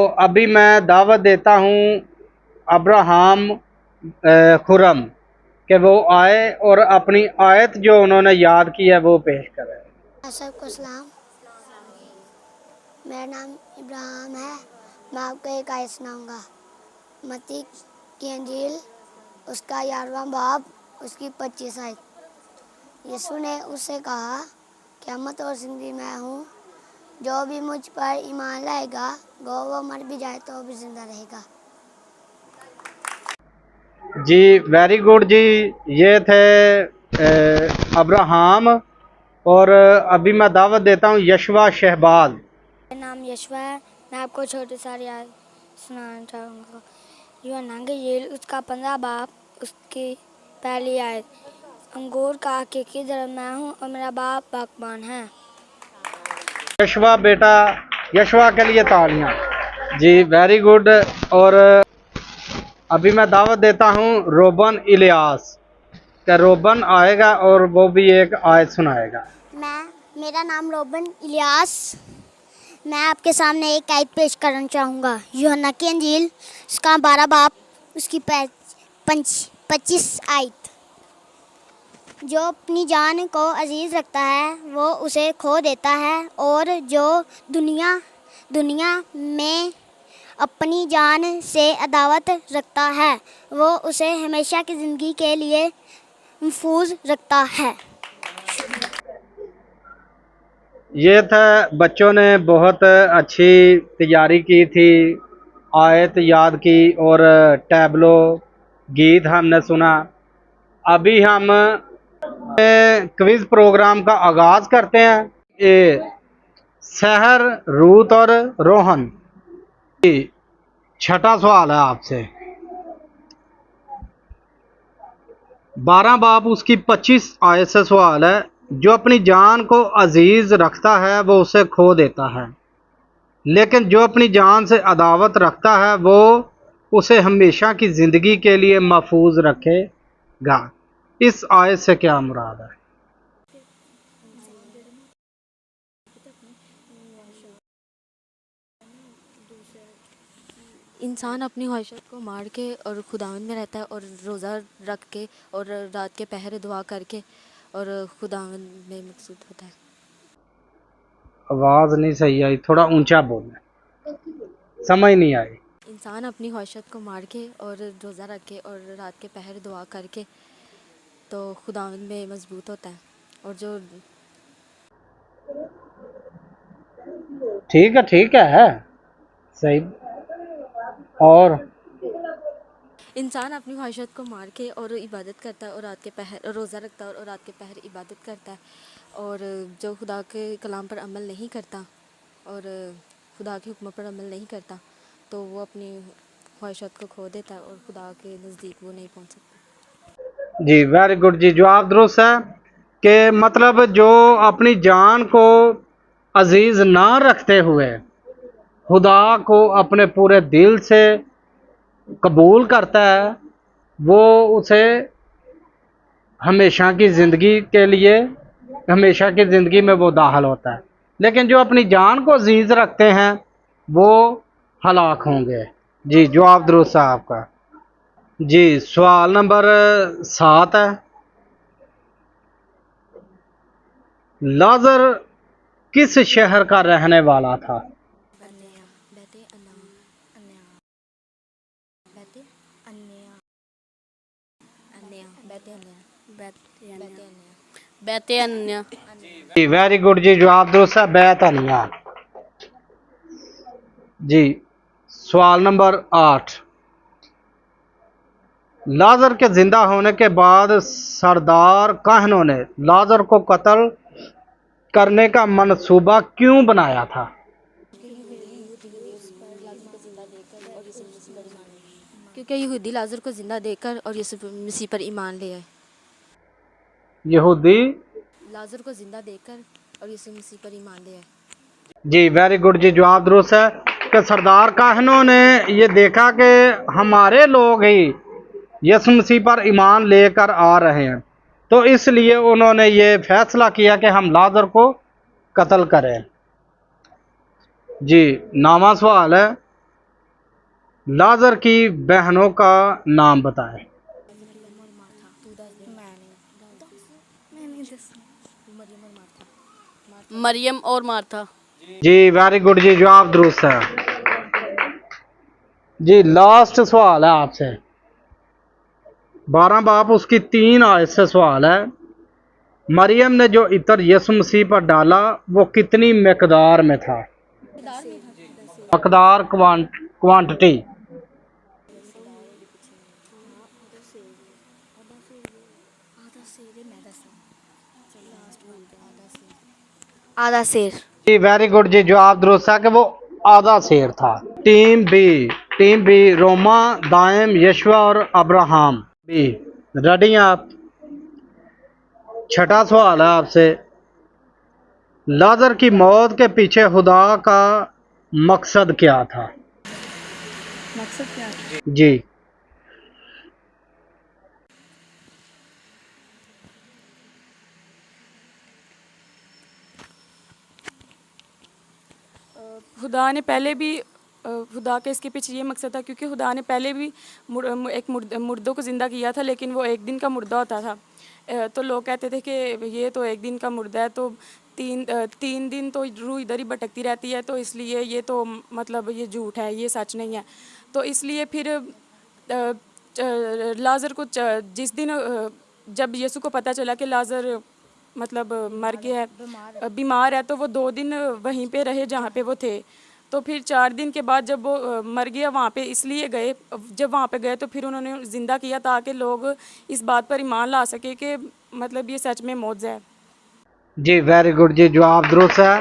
तो अभी मैं दावत देता हूँ अब्राहम खुरम कि वो आए और अपनी आयत जो उन्होंने याद की है वो पेश करें। सबको सलाम। मेरा नाम इब्राहिम है। मैं आपको एक आयत सुनाऊंगा। मत्ती की अंजील उसका 11वां बाब उसकी 25 आयत। यीशु ने उससे कहा, क़यामत और ज़िंदगी मैं हूँ। जो भी मुझ पर ईमान लाएगा, गो वो मर भी जाए तो भी जिंदा रहेगा। जी वेरी गुड जी। ये थे अब्राहम। और अभी मैं दावत देता हूँ यशवा शहबाज। मेरा नाम यशवा है। मैं आपको छोटी सारी आयत सुनाना चाहूँगा। यूहन्ना की इंजील उसका 15 बाब उसकी पहली आयत। अंगूर का हकीकी दरख्त मैं हूँ और मेरा बाप बागबान है। यशवा बेटा, यशवा के लिए तालियां। जी वेरी गुड। और अभी मैं दावत देता हूँ रोबन इलियास का। रोबन आएगा और वो भी एक आयत सुनाएगा। मेरा नाम रोबन इलियास। मैं आपके सामने एक आयत पेश करना चाहूँगा। यूहन्ना की इंजील उसका 12 बाब उसकी 25 आयत। जो अपनी जान को अजीज रखता है वो उसे खो देता है, और जो दुनिया में अपनी जान से अदावत रखता है वो उसे हमेशा की ज़िंदगी के लिए महफूज रखता है। ये था, बच्चों ने बहुत अच्छी तैयारी की थी, आयत याद की और टैबलो गीत हमने सुना। अभी हम क्विज प्रोग्राम का आगाज करते हैं। ये सहर, रूत और रोहन, छठा सवाल है आपसे। 12 बाब उसकी 25 आयत से सवाल है। जो अपनी जान को अजीज रखता है वो उसे खो देता है, लेकिन जो अपनी जान से अदावत रखता है वो उसे हमेशा की जिंदगी के लिए महफूज रखेगा। इस आयत से क्या मुराद है? इंसान अपनी ख्वाहिशत को मार के और खुदावंद में रहता है, और रोज़ा रख के और रात के पहर दुआ करके और खुदावंद में मकसूद होता है। आवाज नहीं सही आई, थोड़ा ऊंचा बोलें, समझ नहीं आई। इंसान अपनी ख्वाहिशत को मार के और रोज़ा रख के और रात के पहर दुआ करके तो खुदावंद में मजबूत होता है। और जो ठीक है सही। और इंसान अपनी ख्वाहिशत को मार के और इबादत करता है और रात के पहर रोज़ा रखता है और रात के पहर इबादत करता है, और जो खुदा के कलाम पर अमल नहीं करता और खुदा के हुक्म पर अमल नहीं करता तो वो अपनी ख्वाहिशत को खो देता है और खुदा के नज़दीक वो नहीं पहुंच सकता। जी वेरी गुड जी, जवाब दुरुस्त है कि मतलब जो अपनी जान को अजीज ना रखते हुए खुदा को अपने पूरे दिल से कबूल करता है वो उसे हमेशा की ज़िंदगी के लिए, हमेशा की ज़िंदगी में वो दाखिल होता है। लेकिन जो अपनी जान को अजीज रखते हैं वो हलाक होंगे। जी जवाब दुरुस्त है आपका। जी सवाल नंबर 7 है। लाजर किस शहर का रहने वाला था? बैते बैते अन्ना अन्या बैते अन्या अन्या बैते अन्या बैते अन्या बैते अन्या। जी वेरी गुड जी, जवाब दुरुस्त है, बैतनिया। जी सवाल नंबर 8। लाजर के जिंदा होने के बाद सरदार काहनों ने लाजर को कत्ल करने का मंसूबा क्यों बनाया था? क्योंकि यहूदी लाजर को जिंदा देखकर और यीशु मसीह पर ईमान ले आए। यहूदी लाजर को जिंदा देखकर और यीशु मसीह पर ईमान ले आए। जी वेरी गुड जी, जवाब दुरुस्त है कि सरदार काहनों ने ये देखा कि हमारे लोग ही यीशु मसीह पर ईमान लेकर आ रहे हैं, तो इसलिए उन्होंने ये फैसला किया कि हम लाजर को कत्ल करें। जी 9वां सवाल है। लाजर की बहनों का नाम बताएं। मरियम और मार्था। जी वेरी गुड जी, जवाब दुरुस्त है। जी लास्ट सवाल है आपसे, 12 बाप उसकी 3 आयत से सवाल है। मरियम ने जो इतर यीशु मसीह पर डाला वो कितनी मकदार में था? मकदार क्वांटिटी। आधा सेर। जी वेरी गुड जी, जवाब दुरुस्त है कि वो आधा शेर था। टीम बी रोमा, दायम, यशवा और अब्राहम। बी रेडी हैं आप? छठा सवाल है आपसे, लाजर की मौत के पीछे खुदा का मकसद क्या था? मकसद क्या है? जी खुदा ने पहले भी खुदा के इसके पीछे ये मकसद था क्योंकि खुदा ने पहले भी मुर्दों को ज़िंदा किया था, लेकिन वो एक दिन का मुर्दा होता था। तो लोग कहते थे कि ये तो एक दिन का मुर्दा है, तो 3 दिन तो रूह इधर ही भटकती रहती है, तो इसलिए ये तो मतलब ये झूठ है, ये सच नहीं है। तो इसलिए फिर लाजर को जिस दिन जब यीशु को पता चला कि लाजर मतलब मर गया है, बीमार है, तो वो 2 दिन वहीं पे रहे जहाँ पे वो थे। तो फिर 4 दिन के बाद जब वो मर गया वहाँ पे, इसलिए गए, जब वहाँ पे गए तो फिर उन्होंने ज़िंदा किया ताकि लोग इस बात पर ईमान ला सके कि मतलब ये सच में मौजज़ा है। जी वेरी गुड जी, जवाब दुरुस्त है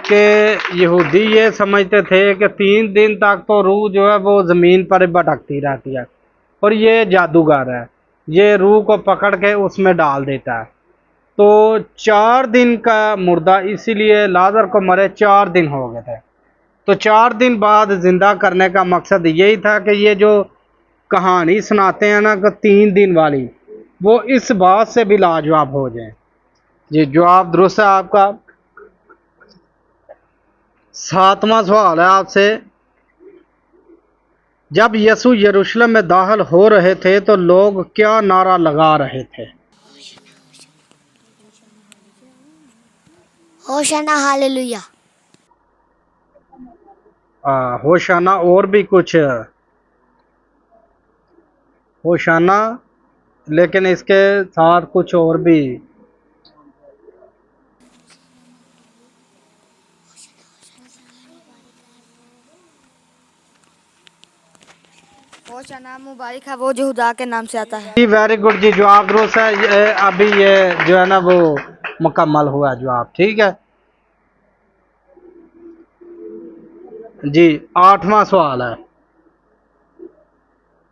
कि यहूदी ये समझते थे कि 3 दिन तक तो रूह जो है वो ज़मीन पर भटकती रहती है और ये जादूगर है, ये रूह को पकड़ के उसमें डाल देता है। तो 4 दिन का मुर्दा, इसीलिए लाजर को मरे 4 दिन हो गए थे। तो 4 दिन बाद जिंदा करने का मकसद यही था कि ये जो कहानी सुनाते हैं ना कि 3 दिन वाली, वो इस बात से भी लाजवाब हो जाए। जी जवाब दुरुस्त है आपका। 7वां सवाल है आपसे, जब यीशु यरूशलेम में दाखिल हो रहे थे तो लोग क्या नारा लगा रहे थे? होशाना हालेलुया। होशाना और भी कुछ होशाना, लेकिन इसके साथ कुछ और भी। होशाना मुबारक है वो जो खुदा के नाम से आता है। जी वेरी गुड जी, जवाब दुरुस्त है। अभी ये जो है ना वो मुकम्मल हुआ जवाब, ठीक है जी। 8वां सवाल है,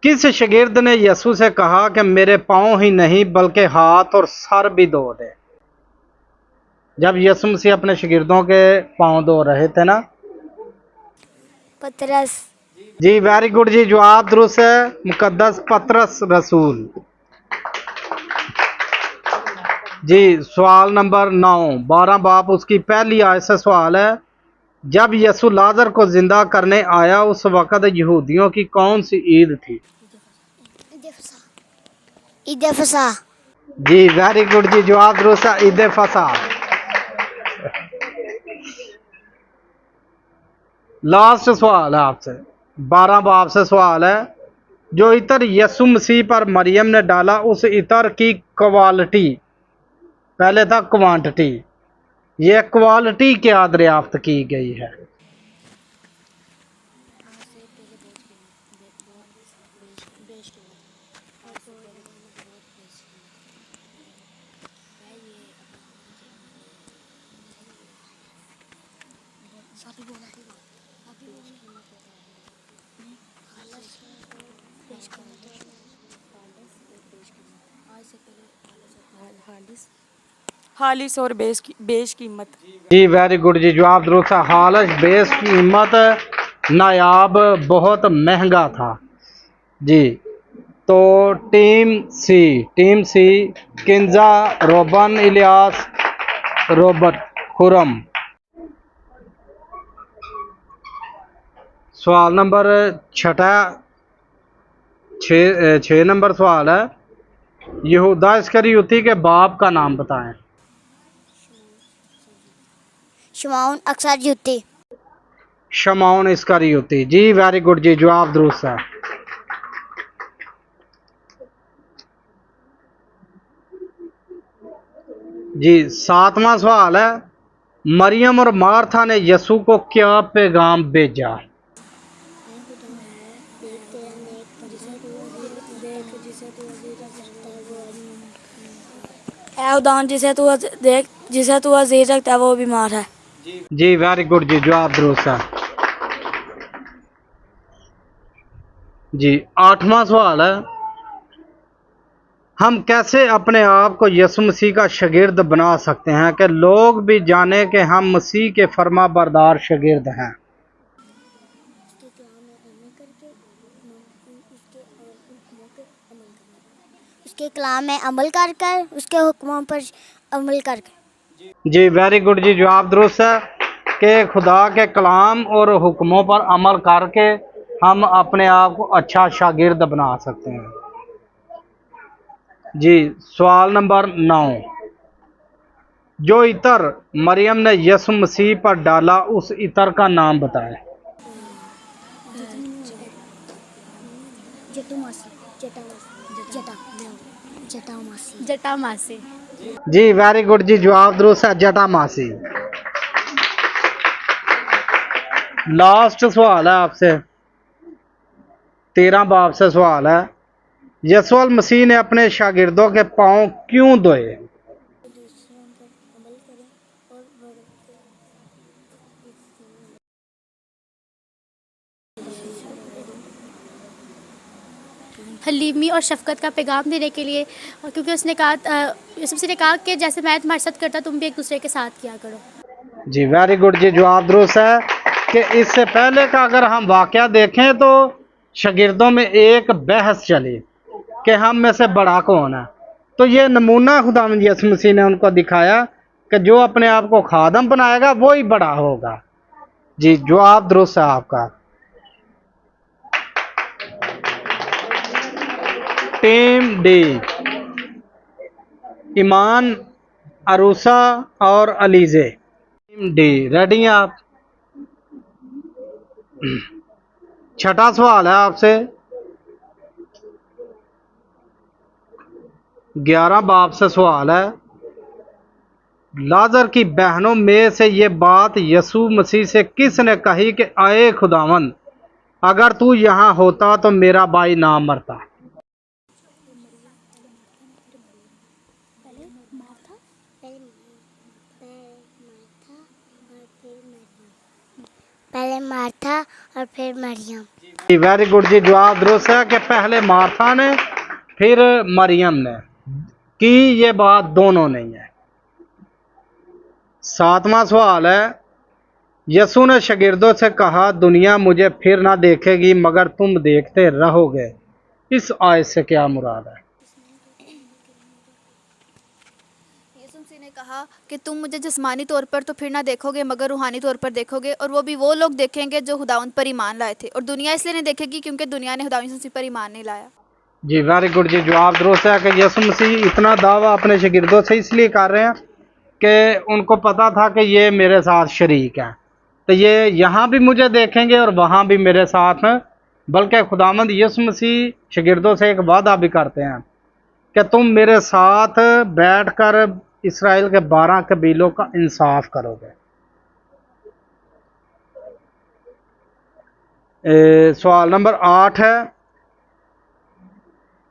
किस शागिर्द ने यीशु से कहा कि मेरे पाँव ही नहीं बल्कि हाथ और सर भी धो दे? जब यीशु मसीह अपने शागिर्दों के पाँव धो रहे थे ना। पतरस। जी वेरी गुड जी, जवाब दुरुस्त है, मुकद्दस पतरस रसूल। जी सवाल नंबर 9, 12 बाप उसकी पहली आयत से सवाल है, जब यीशु लाजर को जिंदा करने आया उस वक़्त यहूदियों की कौन सी ईद थी? ईद फसा। जी वेरी गुड जी, जवाब दुरुस्त है, ईद फसा। लास्ट सवाल है आपसे, 12 बाप से सवाल है, जो इतर यीशु मसीह पर मरियम ने डाला उस इतर की क्वालिटी, पहले था क्वांटिटी, ये क्वालिटी क्या दरियाफ्त की गई है? हालिस और बेश कीमत। जी वेरी गुड जी, जवाब दुरुस्त है, हालश बेस कीमत, नायाब, बहुत महंगा था जी। तो टीम सी किंजा, रोबन, इलियास, रॉबर्ट, खुरम। सवाल नंबर छठा, 6 नंबर सवाल है, यहूदा इस्करियोती के बाप का नाम बताएं। शमौन अक्सर शमौन इस्करियोती। जी वेरी गुड जी, जवाब दुरुस्त है। जी 7वां सवाल है, मरियम और मार्था ने यसु को क्या पैगाम भेजा। ऐ उदान जिसे तू अजीज रखता है वो बीमार है। जी वेरी गुड जी, जवाब दुरुस्त है। जी 8वां सवाल है, हम कैसे अपने आप को यसु मसीह का शागिर्द बना सकते हैं कि लोग भी जाने कि हम मसीह के फर्मा बरदार शागिर्द हैं। उसके कलाम में अमल कर कर, उसके हुक्मों पर अमल कर कर। जी वेरी गुड जी, जवाब दुरुस्त है कि खुदा के कलाम और हुक्मों पर अमल करके हम अपने आप को अच्छा शागिर्द बना सकते हैं। जी सवाल नंबर 9, जो इतर मरियम ने यसु मसीह पर डाला उस इतर का नाम बताएं। जटा मासी। जी वेरी गुड जी, जवाब दुरुस्त है, जटा मासी। लास्ट सवाल है आपसे, 13 बाब से सवाल है, यीशु मसीह ने अपने शागिर्दों के पांव क्यों धोए। हलीमी और शफकत का पैगाम देने के लिए, और क्योंकि उसने कहा यूसुफ से ने कहा कि जैसे मैं तुम्हारे साथ करता तुम भी एक दूसरे के साथ किया करो। जी वेरी गुड जी, जवाब दुरुस्त है कि इससे पहले का अगर हम वाकया देखें तो शागिर्दों में एक बहस चली कि हम में से बड़ा कौन है। तो ये नमूना खुदावंद यीशु मसीह ने उनको दिखाया कि जो अपने आप को खादम बनाएगा वो ही बड़ा होगा। जी जवाब दुरुस्त है आपका। टीम डी, ईमान, अरूसा और अलीजे। टीम डी रेडी हैं आप। छठा सवाल है आपसे, 11 बाब से सवाल है, लाजर की बहनों में से ये बात यसू मसीह से किसने कही कि आए खुदावंद, अगर तू यहाँ होता तो मेरा भाई ना मरता। पहले मार्था और फिर मरियम। वेरी गुड जी, जवाब दुरुस्त है कि पहले मार्था ने फिर मरियम ने की, ये बात दोनों नहीं है। 7वां सवाल है, यसू ने शागिर्दों से कहा दुनिया मुझे फिर ना देखेगी मगर तुम देखते रहोगे, इस आयत से क्या मुराद है। यीशु मसीह ने कहा कि तुम मुझे जिस्मानी तौर पर तो फिर ना देखोगे मगर रूहानी तौर पर देखोगे, और वो भी वो लोग देखेंगे जो खुदावंद पर ईमान लाए थे, और दुनिया इसलिए नहीं देखेगी क्योंकि दुनिया ने खुदावंद मसीह पर ईमान नहीं लाया। जी वेरी गुड जी, जवाब दुरुस्त है कि यीशु मसीह इतना दावा अपने शागिर्दों से इसलिए कर रहे हैं कि उनको पता था कि ये मेरे साथ शरीक हैं, तो ये यहाँ भी मुझे देखेंगे और वहाँ भी मेरे साथ हैं। बल्कि खुदावंद यीशु मसीह शागिर्दों से एक वादा भी करते हैं कि तुम मेरे साथ बैठकर इस्राएल के 12 कबीलों का इंसाफ करोगे। सवाल नंबर 8 है,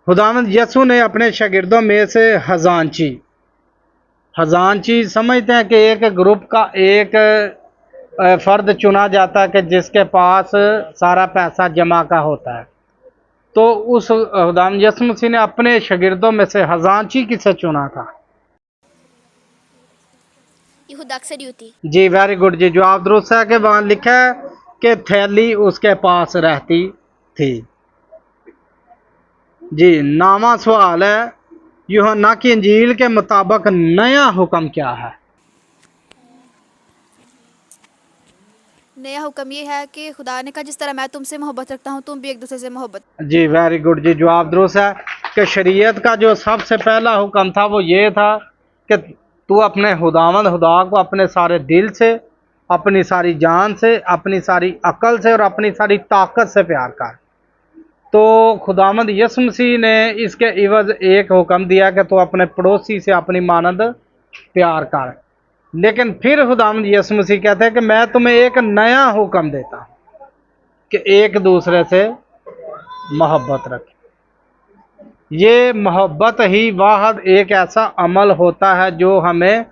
खुदावंद यसू ने अपने शागिर्दों में से खजांची समझते हैं कि एक ग्रुप का एक फ़र्द चुना जाता है कि जिसके पास सारा पैसा जमा का होता है। तो उस खुदावंद यसू मसीह ने अपने शागिर्दों में से खजांची किसे चुना था। यहूदा इस्करियोती। जी वेरी गुड जी, जवाब दुरुस्त है कि वहाँ लिखा है कि थैली उसके पास रहती थी। जी 9वां सवाल है, यूहन्ना की इंजील के मुताबिक नया हुक्म क्या है। नया हुक्म ये है कि खुदा ने कहा जिस तरह मैं तुमसे मोहब्बत रखता हूँ तुम भी एक दूसरे से मोहब्बत। जी वेरी गुड जी, जवाब दुरुस्त है कि शरीयत का जो सबसे पहला हुक्म था वो ये था कि तू अपने खुदावंद खुदा को अपने सारे दिल से, अपनी सारी जान से, अपनी सारी अकल से और अपनी सारी ताकत से प्यार कर। तो खुदावंद यीशु मसीह ने इसके इवज़ एक हुक्म दिया कि तू अपने पड़ोसी से अपनी मानद प्यार कर। लेकिन फिर खुदावंद यीशु मसीह कहते हैं कि मैं तुम्हें एक नया हुक्म देता हूँ कि एक दूसरे से मोहब्बत रखें। ये मोहब्बत ही वाहद एक ऐसा अमल होता है जो हमें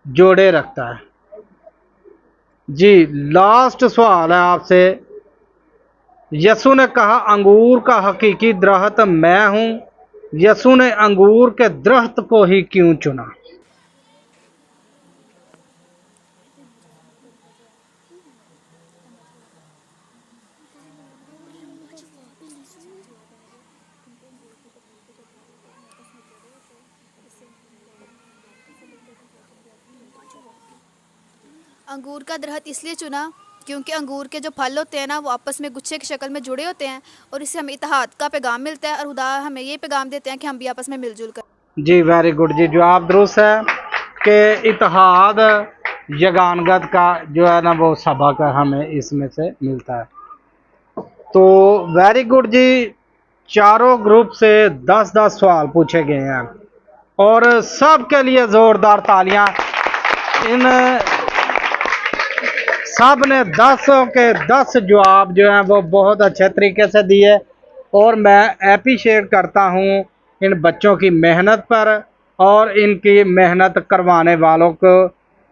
जोड़े रखता है। जी लास्ट सवाल है आपसे। यसु ने कहा अंगूर का हकीकी दरख्त मैं हूँ, यसु ने अंगूर के दरख्त को ही क्यों चुना? अंगूर का दरख्त इसलिए चुना क्योंकि अंगूर के जो फल होते हैं ना वो आपस में गुच्छे की शक्ल में जुड़े होते हैं और इससे हमें इत्तेहाद का पैगाम मिलता है और खुदा हमें ये पैगाम देते हैं कि हम भी आपस में मिलजुल कर। जी वेरी गुड जी, जवाब दुरुस्त है कि इत्तेहाद यगानगत का जो है ना वो सबक हमें इसमें से मिलता है। तो वेरी गुड जी, चारों ग्रुप से 10-10 सवाल पूछे गए हैं और सब के लिए ज़ोरदार तालियां। इन सब ने 10 के 10 जवाब जो हैं वो बहुत अच्छे तरीके से दिए और मैं एप्रिशिएट करता हूँ इन बच्चों की मेहनत पर और इनकी मेहनत करवाने वालों को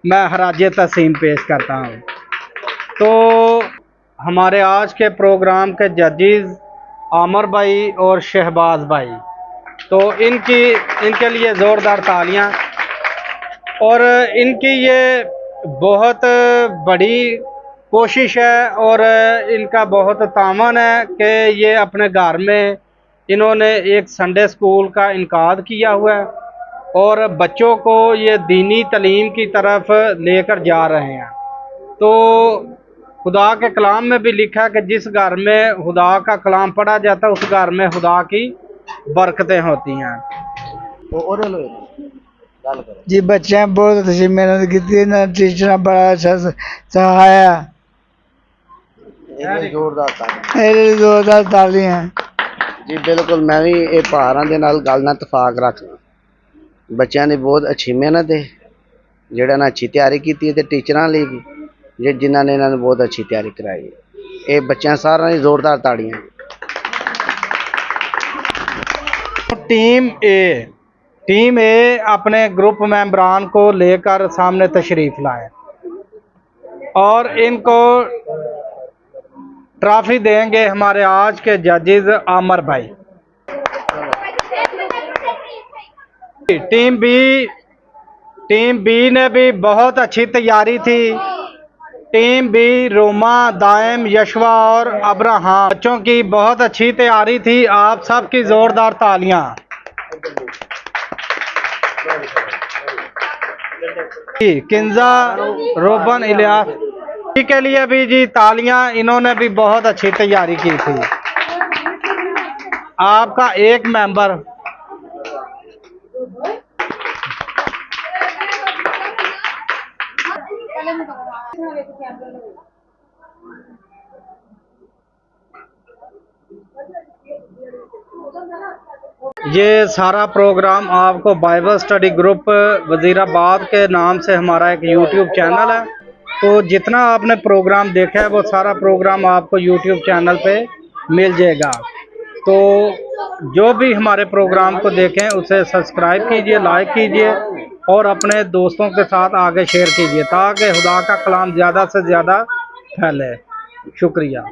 मैं खराजे तस्लीम पेश करता हूँ। तो हमारे आज के प्रोग्राम के जजेस आमर भाई और शहबाज भाई, तो इनके लिए ज़ोरदार तालियां। और इनकी ये बहुत बड़ी कोशिश है और इनका बहुत तामन है कि ये अपने घर में इन्होंने एक संडे स्कूल का इनकाद किया हुआ है और बच्चों को ये दीनी तालीम की तरफ लेकर जा रहे हैं। तो खुदा के कलाम में भी लिखा है कि जिस घर में खुदा का कलाम पढ़ा जाता है उस घर में खुदा की बरकतें होती हैं। जी बच्चे बहुत अच्छी मेहनत की ना, टीचर बड़ा अच्छा सहाया। जोरदार तालियां। जी बिल्कुल, मैं भी ये भारां दे नाल गल नाल इतफाक रखदा। बच्चों ने बहुत अच्छी मेहनत है जेड़ा ना अच्छी तैयारी की ते टीचरां लई भी जिन्हां ने इन्हां ने बहुत अच्छी तैयारी कराई है। ये बच्चों सारा ने जोरदार ताड़ियां। टीम ए अपने ग्रुप मेंबरान को लेकर सामने तशरीफ लाए और इनको ट्रॉफी देंगे हमारे आज के जजेस आमर भाई। टीम बी ने भी बहुत अच्छी तैयारी थी। टीम बी रोमा, दायम, यशवा और अब्राहम, बच्चों की बहुत अच्छी तैयारी थी। आप सबकी जोरदार तालियां। किंजा, रोबन, इलियास के लिए भी जी तालियां, इन्होंने भी बहुत अच्छी तैयारी की थी। आपका एक मेंबर ये सारा प्रोग्राम आपको बाइबल स्टडी ग्रुप वजीराबाद के नाम से हमारा एक यूट्यूब चैनल है। तो जितना आपने प्रोग्राम देखा है वो सारा प्रोग्राम आपको यूट्यूब चैनल पे मिल जाएगा। तो जो भी हमारे प्रोग्राम को देखें उसे सब्सक्राइब कीजिए, लाइक कीजिए और अपने दोस्तों के साथ आगे शेयर कीजिए ताकि खुदा का कलाम ज़्यादा से ज़्यादा फैले। शुक्रिया।